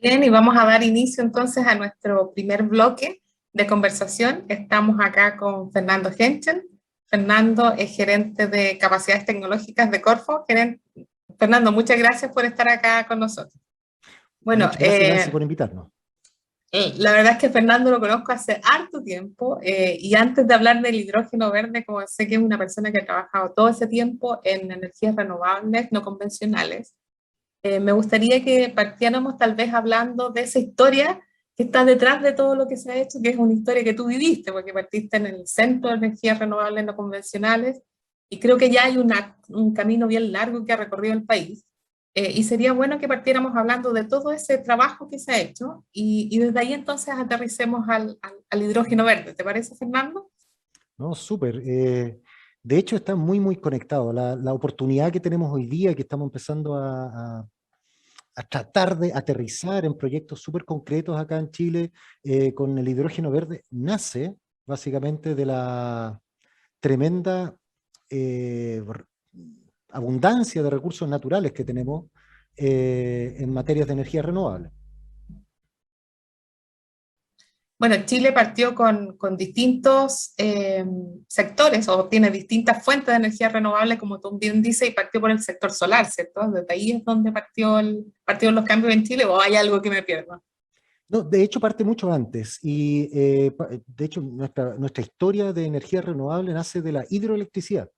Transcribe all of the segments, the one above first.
Bien, y vamos a dar inicio entonces a nuestro primer bloque de conversación. Estamos acá con Fernando Henchen. Fernando es gerente de capacidades tecnológicas de Corfo. Fernando, muchas gracias por estar acá con nosotros. Bueno, Muchas gracias, Nancy, por invitarnos. la verdad es que Fernando lo conozco hace harto tiempo y antes de hablar del hidrógeno verde, como sé que es una persona que ha trabajado todo ese tiempo en energías renovables no convencionales, me gustaría que partiéramos tal vez hablando de esa historia que está detrás de todo lo que se ha hecho, que es una historia que tú viviste, porque partiste en el Centro de Energías Renovables No Convencionales, y creo que ya hay un camino bien largo que ha recorrido el país. Y sería bueno que partiéramos hablando de todo ese trabajo que se ha hecho, y desde ahí entonces aterricemos al hidrógeno verde. ¿Te parece, Fernando? No, súper. De hecho, está muy, muy conectado. La oportunidad que tenemos hoy día, que estamos empezando a tratar de aterrizar en proyectos súper concretos acá en Chile, con el hidrógeno verde, nace básicamente de la tremenda eh, abundancia de recursos naturales que tenemos en materias de energía renovable. Bueno, Chile partió con distintos sectores o tiene distintas fuentes de energía renovable, como tú bien dices, y partió por el sector solar, ¿cierto? Desde ahí es donde partieron los cambios en Chile, o hay algo que me pierdo. No, de hecho parte mucho antes y de hecho nuestra historia de energía renovable nace de la hidroelectricidad.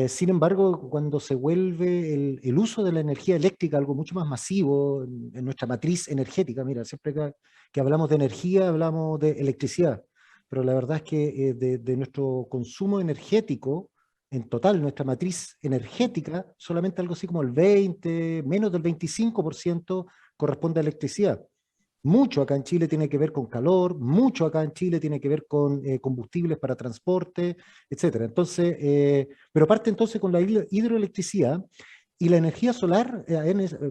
Sin embargo, cuando se vuelve el uso de la energía eléctrica algo mucho más masivo en nuestra matriz energética, mira, siempre que hablamos de energía hablamos de electricidad, pero la verdad es que de nuestro consumo energético, en total, nuestra matriz energética, solamente algo así como el 20, menos del 25% corresponde a electricidad. Mucho acá en Chile tiene que ver con calor, mucho acá en Chile tiene que ver con combustibles para transporte, etcétera. Entonces, pero parte entonces con la hidroelectricidad y la energía solar,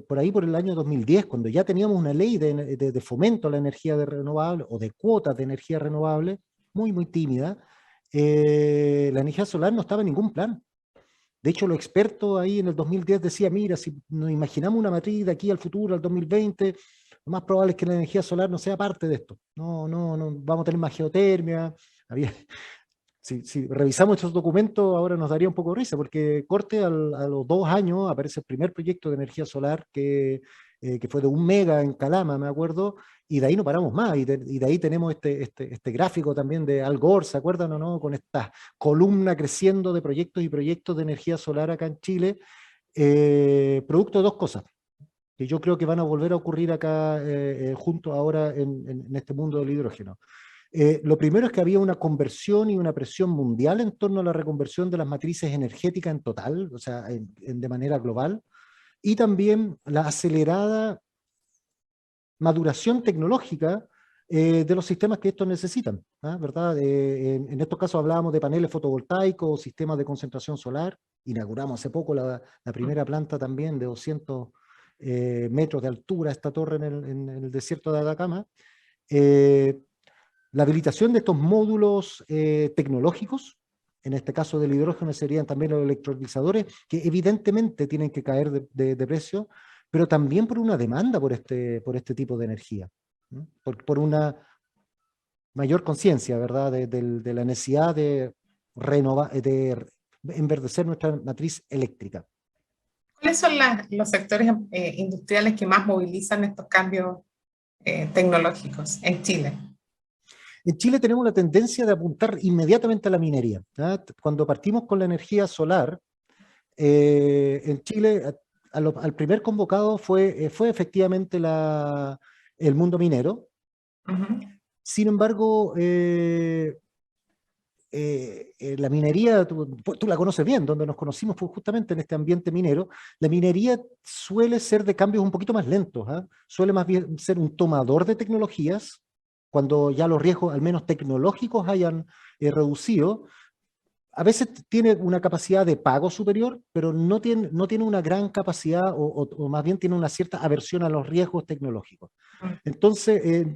por ahí por el año 2010, cuando ya teníamos una ley de fomento a la energía renovable o de cuotas de energía renovable, muy, muy tímida, la energía solar no estaba en ningún plan. De hecho, los expertos ahí en el 2010 decían, mira, si nos imaginamos una matriz de aquí al futuro, al 2020, lo más probable es que la energía solar no sea parte de esto. No, vamos a tener más geotermia. Había, si revisamos estos documentos, ahora nos daría un poco de risa, porque corte a los 2 años aparece el primer proyecto de energía solar que fue de 1 mega en Calama, me acuerdo, y de ahí no paramos más, y de ahí tenemos este gráfico también de Al Gore, ¿se acuerdan o no? Con esta columna creciendo de proyectos y proyectos de energía solar acá en Chile, producto de dos cosas que yo creo que van a volver a ocurrir acá junto ahora en este mundo del hidrógeno. Lo primero es que había una conversión y una presión mundial en torno a la reconversión de las matrices energéticas en total, o sea, de manera global, y también la acelerada maduración tecnológica de los sistemas que estos necesitan, ¿ah? ¿Verdad? En estos casos hablábamos de paneles fotovoltaicos, sistemas de concentración solar, inauguramos hace poco la primera planta también de 200 metros de altura, esta torre en el desierto de Atacama. Eh, la habilitación de estos módulos tecnológicos, en este caso del hidrógeno serían también los electrolizadores, que evidentemente tienen que caer de precio, pero también por una demanda por este tipo de energía, ¿no? Por una mayor conciencia, ¿verdad?, de la necesidad de enverdecer nuestra matriz eléctrica. ¿Cuáles son los sectores industriales que más movilizan estos cambios tecnológicos en Chile? En Chile tenemos la tendencia de apuntar inmediatamente a la minería, ¿ah? Cuando partimos con la energía solar, en Chile al primer convocado fue efectivamente el mundo minero. Ujú. Sin embargo, la minería, tú la conoces bien, donde nos conocimos fue justamente en este ambiente minero. La minería suele ser de cambios un poquito más lentos, ¿ah? Suele más bien ser un tomador de tecnologías, cuando ya los riesgos, al menos tecnológicos, hayan reducido. A veces tiene una capacidad de pago superior, pero no tiene una gran capacidad o más bien tiene una cierta aversión a los riesgos tecnológicos. Entonces,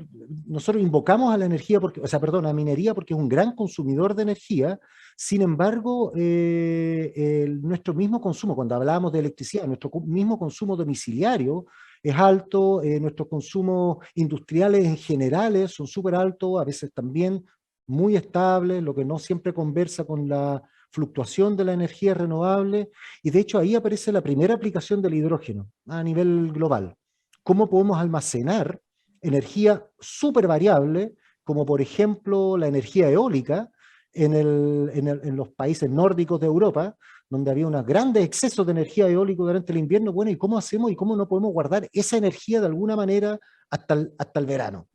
nosotros invocamos a la energía, porque, o sea, perdón, a la minería porque es un gran consumidor de energía. Sin embargo, nuestro mismo consumo, cuando hablábamos de electricidad, nuestro mismo consumo domiciliario es alto, nuestros consumos industriales en general son súper altos, a veces también muy estables, lo que no siempre conversa con la fluctuación de la energía renovable, y de hecho ahí aparece la primera aplicación del hidrógeno a nivel global. ¿Cómo podemos almacenar energía súper variable, como por ejemplo la energía eólica, en los países nórdicos de Europa, donde había unos grandes excesos de energía eólica durante el invierno? Bueno, ¿y cómo hacemos y cómo no podemos guardar esa energía de alguna manera hasta el verano?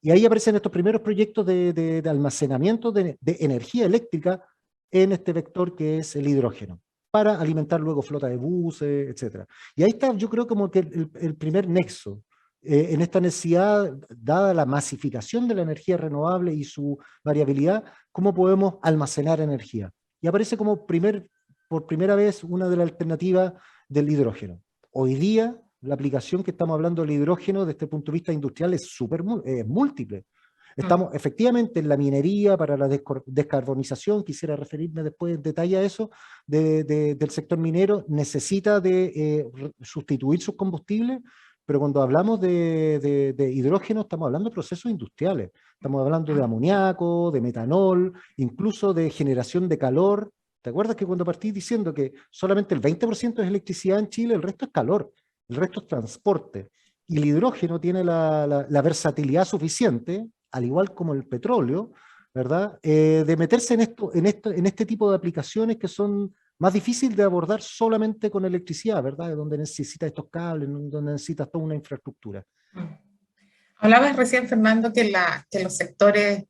Y ahí aparecen estos primeros proyectos de almacenamiento de energía eléctrica en este vector que es el hidrógeno, para alimentar luego flota de buses, etc. Y ahí está, yo creo, como que el primer nexo en esta necesidad, dada la masificación de la energía renovable y su variabilidad, cómo podemos almacenar energía. Y aparece como por primera vez una de las alternativas del hidrógeno. Hoy día, la aplicación que estamos hablando del hidrógeno desde el punto de vista industrial es múltiple. Estamos efectivamente en la minería para la descarbonización, quisiera referirme después en detalle a eso, del sector minero, necesita de sustituir sus combustibles, pero cuando hablamos de hidrógeno estamos hablando de procesos industriales, estamos hablando de amoníaco, de metanol, incluso de generación de calor. ¿Te acuerdas que cuando partí diciendo que solamente el 20% es electricidad en Chile, el resto es calor, el resto es transporte? Y el hidrógeno tiene la versatilidad suficiente, al igual como el petróleo, ¿verdad? De meterse en este tipo de aplicaciones que son más difíciles de abordar solamente con electricidad, ¿verdad? Donde necesitas estos cables, donde necesitas toda una infraestructura. Hablabas recién, Fernando, que los sectores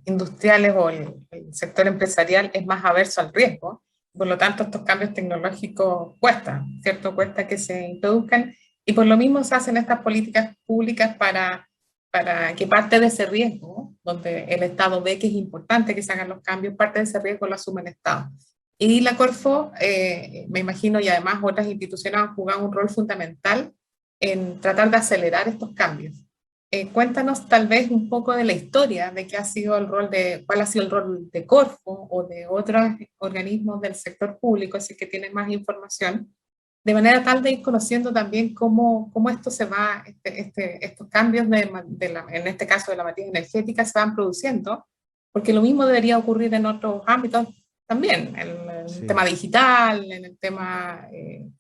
industriales o el sector empresarial es más averso al riesgo. Por lo tanto, estos cambios tecnológicos cuestan, ¿cierto? Cuesta que se introduzcan, y por lo mismo se hacen estas políticas públicas para que parte de ese riesgo, donde el Estado ve que es importante que se hagan los cambios, parte de ese riesgo lo asume el Estado. Y la Corfo, me imagino, y además otras instituciones han jugado un rol fundamental en tratar de acelerar estos cambios. Cuéntanos tal vez un poco de la historia de cuál ha sido el rol de Corfo o de otros organismos del sector público, así que tienes más información, de manera tal de ir conociendo también cómo esto se va, estos cambios en este caso de la matriz energética se van produciendo, porque lo mismo debería ocurrir en otros ámbitos también, en el tema digital, en el tema,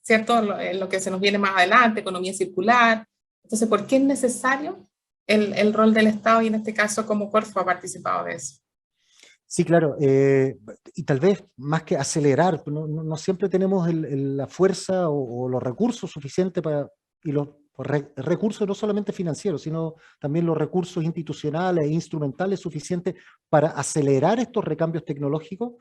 ¿cierto? En lo que se nos viene más adelante, economía circular. Entonces, ¿por qué es necesario el rol del Estado, y en este caso cómo Corfo ha participado de eso? Sí, claro, y tal vez más que acelerar, no siempre tenemos la fuerza o los recursos suficientes y los recursos no solamente financieros, sino también los recursos institucionales e instrumentales suficientes para acelerar estos recambios tecnológicos.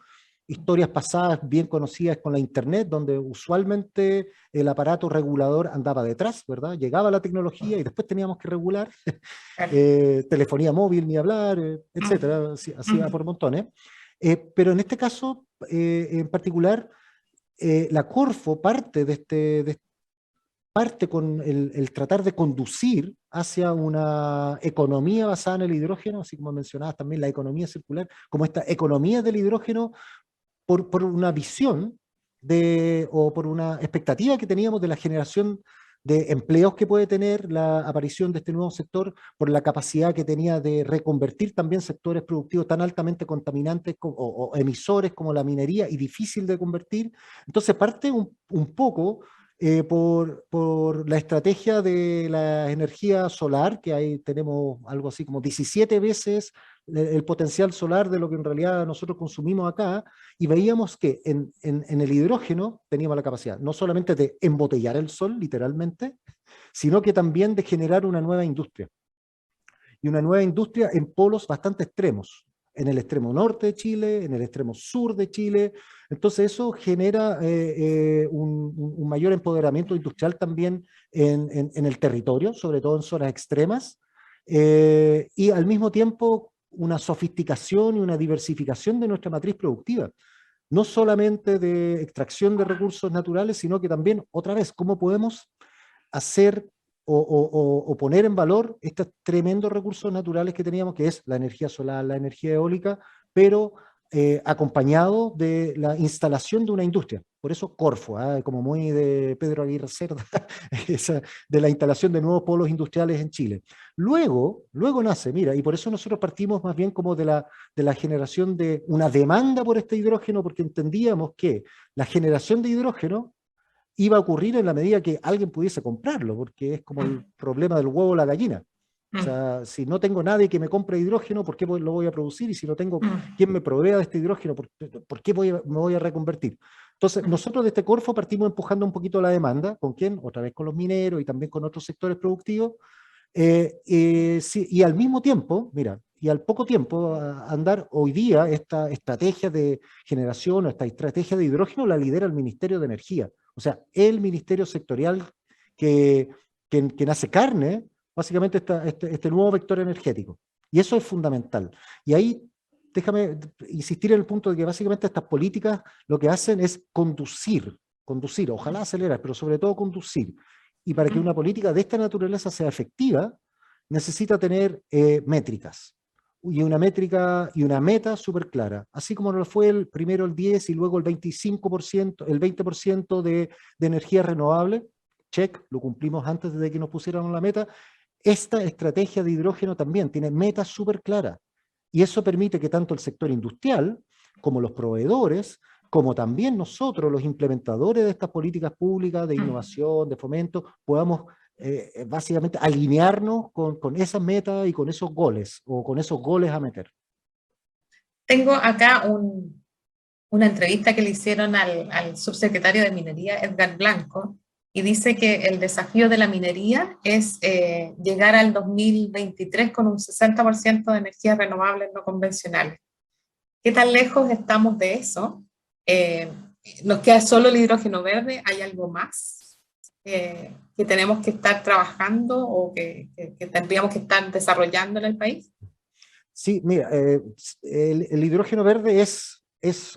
Historias pasadas bien conocidas con la Internet, donde usualmente el aparato regulador andaba detrás, ¿verdad? Llegaba la tecnología y después teníamos que regular. Telefonía móvil, ni hablar, etcétera, así va por montones. Pero en este caso, en particular, la Corfo parte parte con el tratar de conducir hacia una economía basada en el hidrógeno, así como mencionabas también la economía circular, como esta economía del hidrógeno, por una visión o por una expectativa que teníamos de la generación de empleos que puede tener la aparición de este nuevo sector, por la capacidad que tenía de reconvertir también sectores productivos tan altamente contaminantes o emisores como la minería y difícil de convertir. Entonces parte un poco por la estrategia de la energía solar, que ahí tenemos algo así como 17 veces el potencial solar de lo que en realidad nosotros consumimos acá, y veíamos que en el hidrógeno teníamos la capacidad no solamente de embotellar el sol, literalmente, sino que también de generar una nueva industria. Y una nueva industria en polos bastante extremos, en el extremo norte de Chile, en el extremo sur de Chile. Entonces eso genera un mayor empoderamiento industrial también en el territorio, sobre todo en zonas extremas, y al mismo tiempo una sofisticación y una diversificación de nuestra matriz productiva, no solamente de extracción de recursos naturales, sino que también, otra vez, cómo podemos hacer o poner en valor estos tremendos recursos naturales que teníamos, que es la energía solar, la energía eólica, pero acompañado de la instalación de una industria. por eso Corfo, como muy de Pedro Aguirre Cerda, de la instalación de nuevos polos industriales en Chile. Luego nace, mira, y por eso nosotros partimos más bien como de la generación de una demanda por este hidrógeno, porque entendíamos que la generación de hidrógeno iba a ocurrir en la medida que alguien pudiese comprarlo, porque es como el problema del huevo o la gallina. O sea, si no tengo nadie que me compre hidrógeno, ¿por qué lo voy a producir? Y si no tengo quien me provea de este hidrógeno, ¿por qué me voy a reconvertir? Entonces, nosotros de este Corfo partimos empujando un poquito la demanda. ¿Con quién? Otra vez con los mineros y también con otros sectores productivos. Sí, y al mismo tiempo, mira, y al poco tiempo, andar hoy día esta estrategia de generación o esta estrategia de hidrógeno la lidera el Ministerio de Energía. O sea, el ministerio sectorial que nace carne, básicamente este nuevo vector energético. Y eso es fundamental. Y ahí, déjame insistir en el punto de que básicamente estas políticas lo que hacen es conducir, ojalá acelerar, pero sobre todo conducir. Y para que una política de esta naturaleza sea efectiva, necesita tener métricas. Y una métrica y una meta súper clara. Así como lo fue primero el 10 y luego el 25%, el 20% de energía renovable, check, lo cumplimos antes de que nos pusieran la meta. Esta estrategia de hidrógeno también tiene metas súper claras. Y eso permite que tanto el sector industrial como los proveedores, como también nosotros, los implementadores de estas políticas públicas de innovación, de fomento, podamos básicamente alinearnos con esas metas y con esos goles, o con esos goles a meter. Tengo acá una entrevista que le hicieron al subsecretario de Minería, Edgar Blanco, y dice que el desafío de la minería es llegar al 2023 con un 60% de energías renovables no convencionales. ¿Qué tan lejos estamos de eso? ¿Nos queda solo el hidrógeno verde? ¿Hay algo más que tenemos que estar trabajando o que tendríamos que estar desarrollando en el país? Sí, mira, el hidrógeno verde es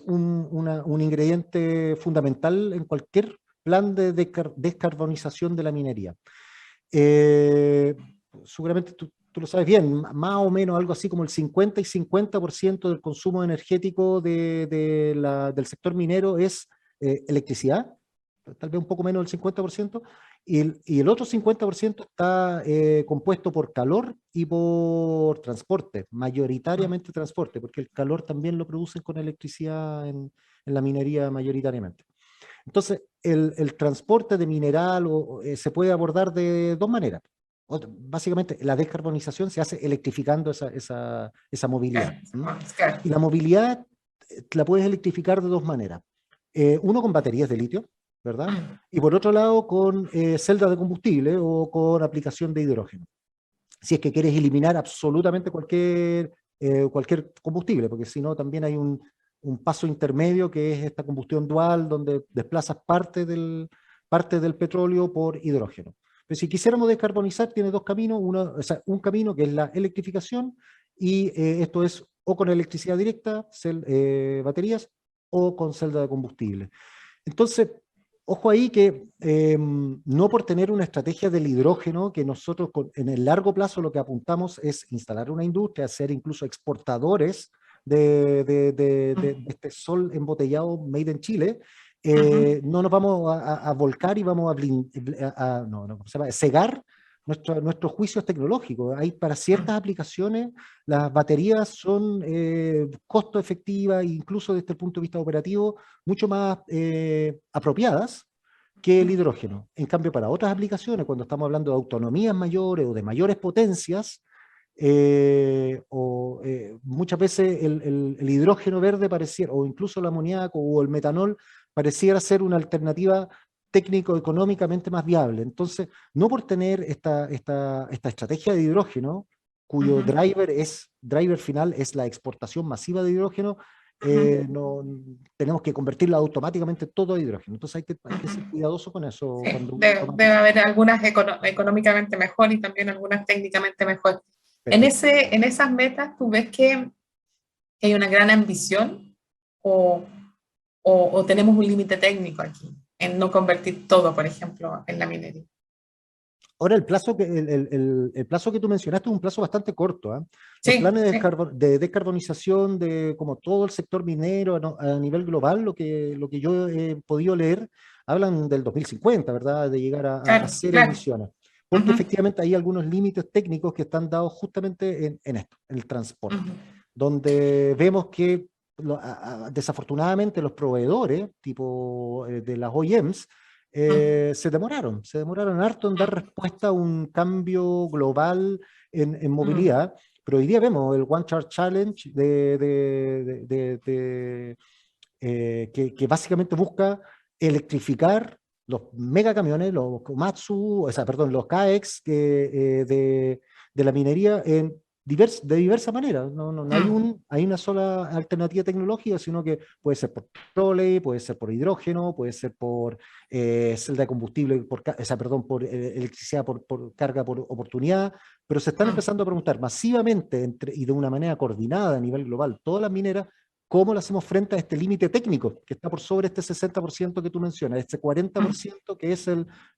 un ingrediente fundamental en cualquier plan de descarbonización de la minería. Seguramente tú lo sabes bien, más o menos algo así como el 50 y 50% del consumo energético del sector minero es electricidad, tal vez un poco menos del 50%, y el otro 50% está compuesto por calor y por transporte, mayoritariamente transporte, porque el calor también lo producen con electricidad en la minería mayoritariamente. Entonces, el transporte de mineral se puede abordar de dos maneras. Básicamente, la descarbonización se hace electrificando esa movilidad. Y la movilidad la puedes electrificar de dos maneras. Uno con baterías de litio, ¿verdad? Y por otro lado con celdas de combustible o con aplicación de hidrógeno. Si es que quieres eliminar absolutamente cualquier combustible, porque si no también hay un paso intermedio que es esta combustión dual donde desplazas parte del petróleo por hidrógeno. Pero si quisiéramos descarbonizar, tiene dos caminos, un camino que es la electrificación, y esto es o con electricidad directa, baterías, o con celda de combustible. Entonces, ojo ahí que no por tener una estrategia del hidrógeno, que nosotros en el largo plazo lo que apuntamos es instalar una industria, ser incluso exportadores de este sol embotellado made in Chile, no nos vamos a volcar y vamos a cegar nuestros juicios tecnológicos. Hay para ciertas aplicaciones las baterías son costo efectivas, incluso desde el punto de vista operativo, mucho más apropiadas que el hidrógeno. En cambio, para otras aplicaciones, cuando estamos hablando de autonomías mayores o de mayores potencias, muchas veces el hidrógeno verde pareciera, o incluso el amoníaco o el metanol, pareciera ser una alternativa técnico-económicamente más viable. Entonces, no por tener esta estrategia de hidrógeno, cuyo driver final es la exportación masiva de hidrógeno, no, tenemos que convertirlo automáticamente todo a hidrógeno. Entonces hay que ser cuidadoso con eso. Sí, debe haber algunas económicamente mejor y también algunas técnicamente mejor. En esas metas, ¿tú ves que hay una gran ambición o tenemos un límite técnico aquí en no convertir todo, por ejemplo, en la minería? Ahora, el plazo que tú mencionaste es un plazo bastante corto, ¿ah? Los Sí, planes sí. de descarbonización de como todo el sector minero a nivel global, lo que yo he podido leer, hablan del 2050, ¿verdad? De llegar a Claro, cero claro. emisiones. Porque Ujú, efectivamente hay algunos límites técnicos que están dados justamente en esto, en el transporte, ujú, donde vemos que desafortunadamente los proveedores, tipo de las OEMs, ujú, se demoraron harto en dar respuesta a un cambio global en ujú, movilidad, pero hoy día vemos el One Chart Challenge que básicamente busca electrificar los megacamiones, los Komatsu, o sea, perdón, los KX de la minería de diversas maneras. No hay, ujú, hay una sola alternativa tecnológica, sino que puede ser por petróleo, puede ser por hidrógeno, puede ser por celda de combustible, o sea, perdón, por electricidad, por carga, por oportunidad, pero se están ujú. empezando a preguntar masivamente y de una manera coordinada a nivel global, todas las mineras, ¿cómo le hacemos frente a este límite técnico que está por sobre este 60% que tú mencionas, este 40% que es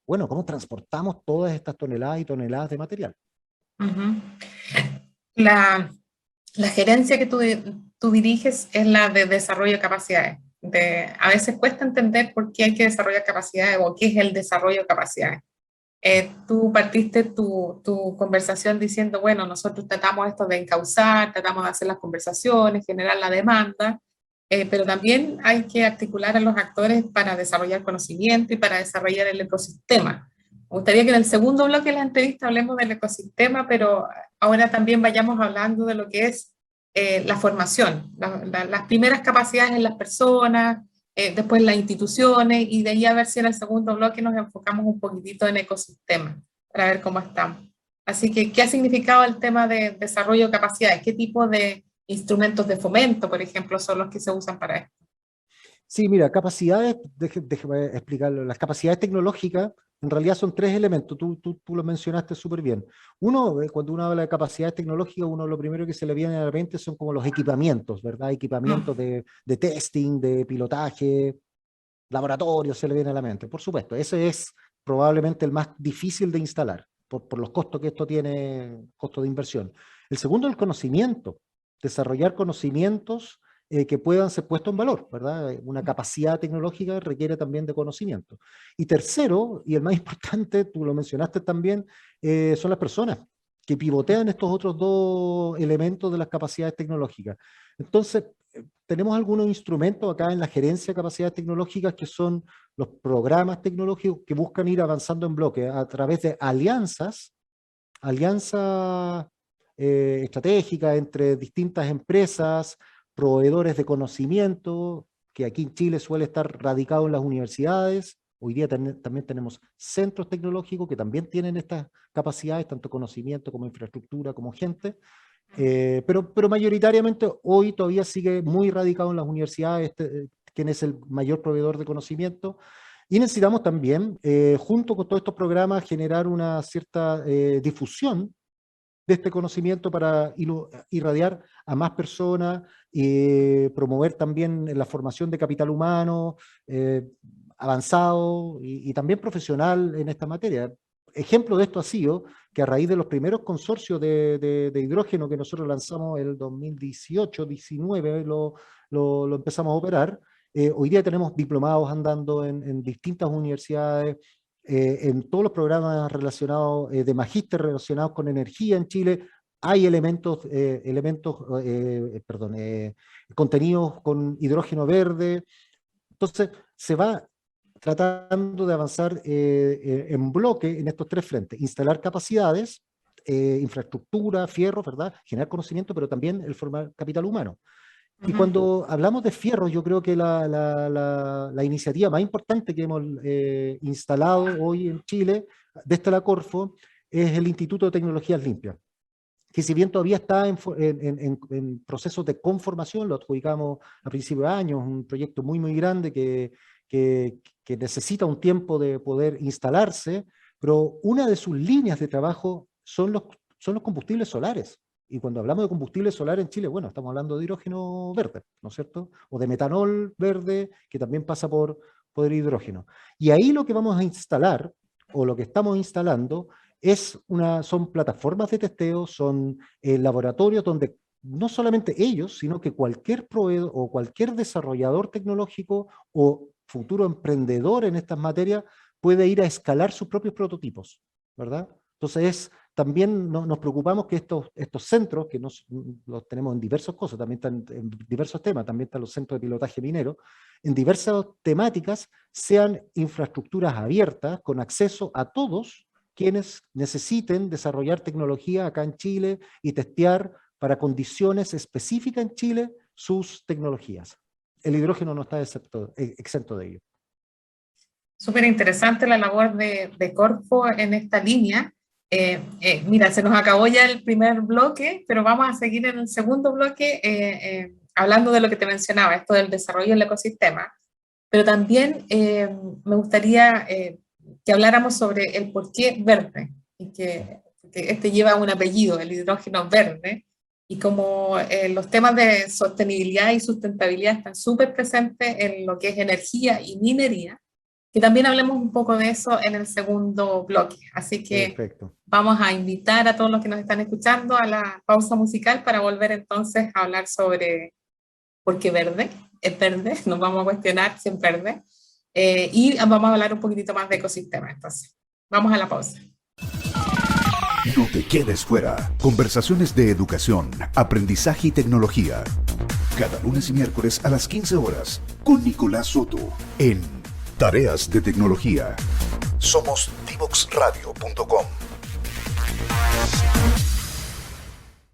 bueno, ¿cómo transportamos todas estas toneladas y toneladas de material? Ujú. La, la gerencia que tú diriges es la de desarrollo de capacidades. A veces cuesta entender por qué hay que desarrollar capacidades o qué es el desarrollo de capacidades. Tú partiste tu conversación diciendo, bueno, nosotros tratamos esto de encauzar, tratamos de hacer las conversaciones, generar la demanda, pero también hay que articular a los actores para desarrollar conocimiento y para desarrollar el ecosistema. Me gustaría que en el segundo bloque de la entrevista hablemos del ecosistema, pero ahora también vayamos hablando de lo que es la formación, las primeras capacidades en las personas, después las instituciones y de ahí a ver si en el segundo bloque nos enfocamos un poquitito en ecosistema para ver cómo estamos. Así que, ¿qué ha significado el tema de desarrollo de capacidades? ¿Qué tipo de instrumentos de fomento, por ejemplo, son los que se usan para esto? Sí, mira, capacidades, déjeme explicarlo. Las capacidades tecnológicas en realidad son tres elementos, tú lo mencionaste súper bien. Uno, cuando uno habla de capacidades tecnológicas, uno lo primero que se le viene a la mente son como los equipamientos, ¿verdad? Equipamientos Mm, de testing, de pilotaje, laboratorios se le viene a la mente. Por supuesto, ese es probablemente el más difícil de instalar, por los costos que esto tiene, costo de inversión. El segundo, el conocimiento, desarrollar conocimientos que puedan ser puestos en valor, ¿verdad? Una capacidad tecnológica requiere también de conocimiento. Y tercero, y el más importante, tú lo mencionaste también, son las personas que pivotean estos otros dos elementos de las capacidades tecnológicas. Entonces, tenemos algunos instrumentos acá en la gerencia de capacidades tecnológicas que son los programas tecnológicos que buscan ir avanzando en bloque a través de alianzas estratégicas entre distintas empresas, proveedores de conocimiento, que aquí en Chile suele estar radicado en las universidades. Hoy día también tenemos centros tecnológicos que también tienen estas capacidades, tanto conocimiento como infraestructura, como gente, pero mayoritariamente hoy todavía sigue muy radicado en las universidades, quien es el mayor proveedor de conocimiento. Y necesitamos también, junto con todos estos programas, generar una cierta difusión de este conocimiento para irradiar a más personas, promover también la formación de capital humano avanzado y también profesional en esta materia. Ejemplo de esto ha sido que a raíz de los primeros consorcios de hidrógeno que nosotros lanzamos el 2018-19, lo empezamos a operar. Hoy día tenemos diplomados andando en distintas universidades, en todos los programas relacionados, de magíster relacionados con energía en Chile, hay perdón, contenidos con hidrógeno verde. Entonces, se va tratando de avanzar en bloque en estos tres frentes: instalar capacidades, infraestructura, fierro, ¿verdad? Generar conocimiento, pero también el formar capital humano. Y ujú, cuando hablamos de fierro, yo creo que la iniciativa más importante que hemos instalado hoy en Chile, desde la Corfo, es el Instituto de Tecnologías Limpias, que si bien todavía está en procesos de conformación, lo adjudicamos a principios de año, un proyecto muy grande que necesita un tiempo de poder instalarse, pero una de sus líneas de trabajo son los combustibles solares. Y cuando hablamos de combustibles solares en Chile, bueno, estamos hablando de hidrógeno verde, ¿no es cierto? O de metanol verde, que también pasa por el hidrógeno. Y ahí lo que vamos a instalar, o lo que estamos instalando, son plataformas de testeo, son laboratorios donde no solamente ellos, sino que cualquier proveedor o cualquier desarrollador tecnológico o futuro emprendedor en estas materias puede ir a escalar sus propios prototipos, ¿verdad? Entonces, también nos preocupamos que estos centros, que los tenemos en diversas cosas, también están en diversos temas, también están los centros de pilotaje minero, en diversas temáticas sean infraestructuras abiertas con acceso a todos quienes necesiten desarrollar tecnología acá en Chile y testear para condiciones específicas en Chile sus tecnologías. El hidrógeno no está exento de ello. Súper interesante la labor de Corfo en esta línea. Mira, se nos acabó ya el primer bloque, pero vamos a seguir en el segundo bloque hablando de lo que te mencionaba, esto del desarrollo del ecosistema. Pero también me gustaría que habláramos sobre el por qué verde, y que este lleva un apellido, el hidrógeno verde, y como los temas de sostenibilidad y sustentabilidad están súper presentes en lo que es energía y minería, que también hablemos un poco de eso en el segundo bloque. Así que perfecto. Vamos a invitar a todos los que nos están escuchando a la pausa musical para volver entonces a hablar sobre por qué verde, es verde, nos vamos a cuestionar si es verde, y vamos a hablar un poquitito más de ecosistema. Entonces, vamos a la pausa. No te quedes fuera. Conversaciones de educación, aprendizaje y tecnología. Cada lunes y miércoles a las 15 horas con Nicolás Soto en Tareas de Tecnología. Somos divoxradio.com.